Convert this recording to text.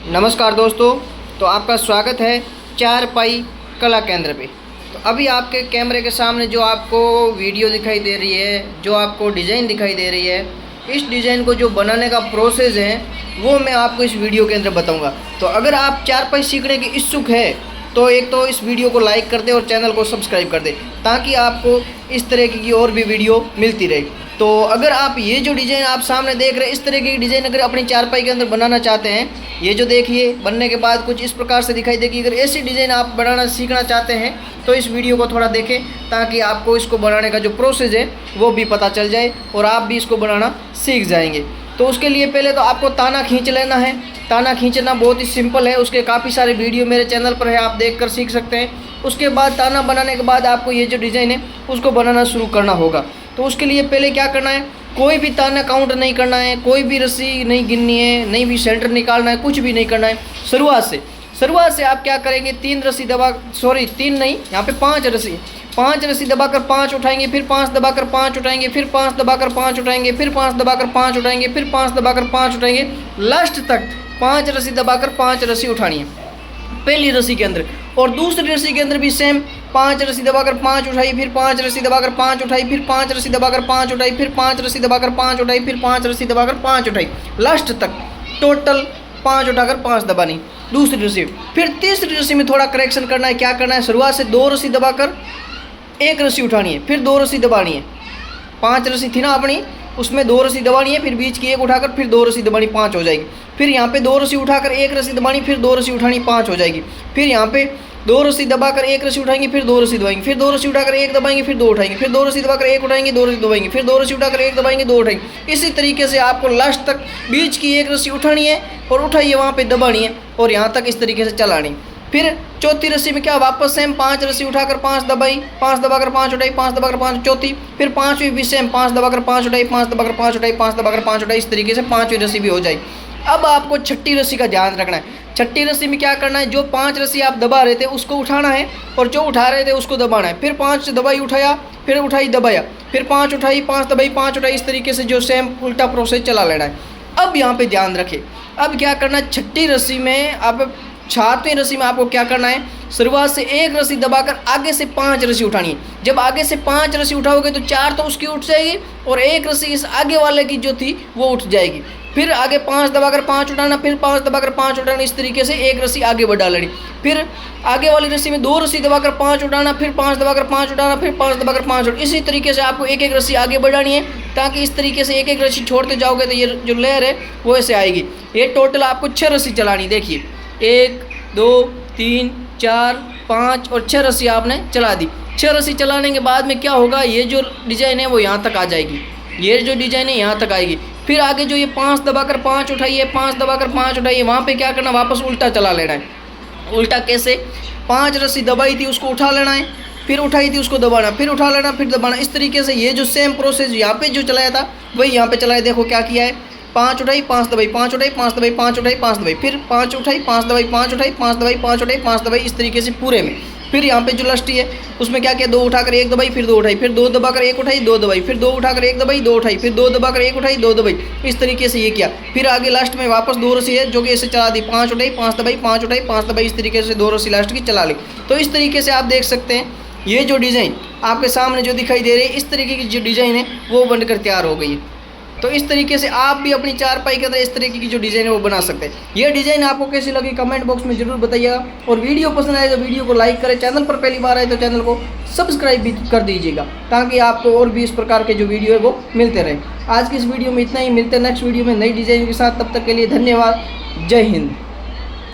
नमस्कार दोस्तों, तो आपका स्वागत है चारपाई कला केंद्र पे। तो अभी आपके कैमरे के सामने जो आपको वीडियो दिखाई दे रही है, जो आपको डिज़ाइन दिखाई दे रही है, इस डिज़ाइन को जो बनाने का प्रोसेस है वो मैं आपको इस वीडियो के अंदर बताऊंगा। तो अगर आप चारपाई सीखने के इच्छुक है तो एक तो इस वीडियो को लाइक कर दे और चैनल को सब्सक्राइब कर दे, ताकि आपको इस तरह की और भी वीडियो मिलती रहे। तो अगर आप ये जो डिज़ाइन आप सामने देख रहे हैं, इस तरह की डिज़ाइन अगर अपनी चारपाई के अंदर बनाना चाहते हैं, ये जो देखिए बनने के बाद कुछ इस प्रकार से दिखाई देगी। अगर ऐसी डिज़ाइन आप बनाना सीखना चाहते हैं तो इस वीडियो को थोड़ा देखें, ताकि आपको इसको बनाने का जो प्रोसेस है वो भी पता चल जाए और आप भी इसको बनाना सीख जाएंगे। तो उसके लिए पहले तो आपको ताना खींच लेना है। ताना खींचना बहुत ही सिंपल है, उसके काफ़ी सारे वीडियो मेरे चैनल पर है, आप देखकर सीख सकते हैं। उसके बाद ताना बनाने के बाद आपको ये जो डिज़ाइन है उसको बनाना शुरू करना होगा। तो उसके लिए पहले क्या करना है, कोई भी ताना काउंट नहीं करना है, कोई भी रस्सी नहीं गिननी है, नहीं भी सेंटर निकालना है, कुछ भी नहीं करना है। शुरुआत से आप क्या करेंगे, 5 रस्सी दबाकर 5 उठाएंगे, फिर 5 दबाकर 5 उठाएंगे, फिर 5 दबाकर 5 उठाएंगे, फिर 5 दबाकर 5 उठाएंगे, फिर 5 दबाकर 5 उठाएंगे, लास्ट तक 5 रस्सी दबाकर 5 रस्सी उठानी है पहली रस्सी के अंदर। और दूसरी रस्सी के अंदर भी सेम 5 रस्सी दबाकर 5 उठाई, फिर 5 रस्सी दबाकर 5 उठाई, फिर 5 रस्सी दबाकर 5 उठाई, फिर 5 रस्सी दबाकर 5 उठाई, फिर 5 रस्सी दबाकर 5 उठाई, लास्ट तक टोटल 5 उठाकर 5 दबानी दूसरी रस्सी। फिर तीसरी रस्सी में थोड़ा करेक्शन करना है। क्या करना है, शुरुआत से 2 रस्सी दबाकर 1 रस्सी उठानी है, फिर 2 रस्सी दबानी है। 5 रस्सी थी ना अपनी, उसमें 2 रस्सी दबानी है, फिर बीच की 1 उठाकर फिर 2 रस्सी दबानी, 5 हो जाएगी। फिर यहाँ पे 2 रस्सी उठाकर 1 रस्सी दबानी, फिर 2 रस्सी उठानी, 5 हो जाएगी। फिर यहाँ पे 2 रस्सी दबाकर 1 रस्सी उठाएंगे, फिर 2 रस्सी दबाएंगे, फिर 2 रस्सी उठाकर 1 दबाएंगे, फिर 2 उठाएंगे, फिर 2 रस्सी दबाकर 1 उठाएंगे, 2 रस्सी दबाएंगे, फिर 2 रस्सी उठाकर 1 दबाएंगे, 2 उठाएंगे। इसी तरीके से आपको लास्ट तक बीच की 1 रस्सी उठानी है और उठाइए वहाँ पे दबानी है और यहाँ तक इस तरीके से चलानी। फिर चौथी रस्सी में क्या, वापस सेम 5 रस्सी उठाकर 5 दबाई, 5 दबाकर 5 उठाई, 5 दबाकर 5 चौथी। फिर 5वीं भी सेम 5 दबाकर 5 उठाई, 5 दबाकर 5 उठाई, 5 दबाकर 5 उठाई, इस तरीके से 5वीं रस्सी भी हो जाएगी। अब आपको छठी रस्सी का ध्यान रखना है। छठी रस्सी में क्या करना है, जो 5 रस्सी आप दबा रहे थे उसको उठाना है और जो उठा रहे थे उसको दबाना है। फिर 5 दबाई उठाया, फिर उठाई दबाया, फिर 5 उठाई, 5 दबाई, 5 उठाई, इस तरीके से जो सेम उल्टा प्रोसेस चला लेना है। अब यहाँ पे ध्यान रखें, अब क्या करना है, छठी रस्सी में अब 7वीं रस्सी में आपको क्या करना है, शुरुआत से 1 रस्सी दबाकर आगे से 5 रस्सी उठानी है। जब आगे से 5 रस्सी उठाओगे तो 4 तो उसकी उठ जाएगी और 1 रस्सी इस आगे वाले की जो थी वो उठ जाएगी। फिर आगे 5 दबाकर 5 उठाना, फिर 5 दबाकर 5 उठाना, इस तरीके से 1 रस्सी आगे बढ़ा लेनी। फिर आगे वाली रस्सी में 2 रस्सी दबाकर 5 उठाना, फिर 5 दबाकर 5 उठाना, फिर 5 दबाकर 5 उठाना। इसी तरीके से आपको 1-1 रस्सी आगे बढ़ानी है, ताकि इस तरीके से 1-1 रस्सी छोड़ते जाओगे तो ये जो लेयर है वो ऐसे आएगी। ये टोटल आपको 6 रस्सी चलानी। देखिए 1 2 3 4 5 और 6 रस्सी आपने चला दी। 6 रस्सी चलाने के बाद में क्या होगा, ये जो डिज़ाइन है वो यहाँ तक आ जाएगी, ये जो डिज़ाइन है यहाँ तक आएगी। फिर आगे जो ये 5 दबाकर 5 उठाइए, 5 दबाकर 5 उठाइए, वहाँ पे क्या करना, वापस उल्टा चला लेना है। उल्टा कैसे, 5 रस्सी दबाई थी उसको उठा लेना है, फिर उठाई थी उसको दबाना, फिर उठा लेना, फिर दबाना। इस तरीके से ये जो सेम प्रोसेस यहाँ पे जो चलाया था वही यहाँ पे चलाया। देखो क्या किया है, 5 उठाई, 5 दबाई, 5 उठाई, 5 दबाई, 5 उठाई, 5 दबाई, फिर 5 उठाई, 5 दबाई, 5 उठाई, 5 दबाई, 5 उठाई, 5 दबाई, इस तरीके से पूरे में। फिर यहाँ पे जो लास्ट है उसमें क्या किया, 2 उठाकर 1 दबाई, फिर 2 उठाई, फिर 2 दबाकर 1 उठाई, 2 दबाई, फिर 2 उठाकर 1 दबाई, 2 उठाई, फिर 2 दबाकर 1 उठाई, 2 दबाई, इस तरीके से ये किया। फिर आगे लास्ट में वापस 2 रस्सी है जो कि ऐसे चला दी, 5 उठाई, 5 दबाई, 5 उठाई, 5 दबाई, इस तरीके से 2 रस्सी लास्ट की चला ली। तो इस तरीके से आप देख सकते हैं ये जो डिज़ाइन आपके सामने जो दिखाई दे रही है, इस तरीके की जो डिज़ाइन है वो बनकर तैयार हो गई है। तो इस तरीके से आप भी अपनी चारपाई के अंदर इस तरीके की जो डिज़ाइन है वो बना सकते हैं। ये डिज़ाइन आपको कैसी लगी कमेंट बॉक्स में ज़रूर बताइएगा, और वीडियो पसंद आए तो वीडियो को लाइक करें, चैनल पर पहली बार आए तो चैनल को सब्सक्राइब भी कर दीजिएगा, ताकि आपको और भी इस प्रकार के जो वीडियो है वो मिलते रहें। आज की इस वीडियो में इतना ही, मिलते हैं नेक्स्ट वीडियो में नई डिज़ाइन के साथ। तब तक के लिए धन्यवाद। जय हिंद।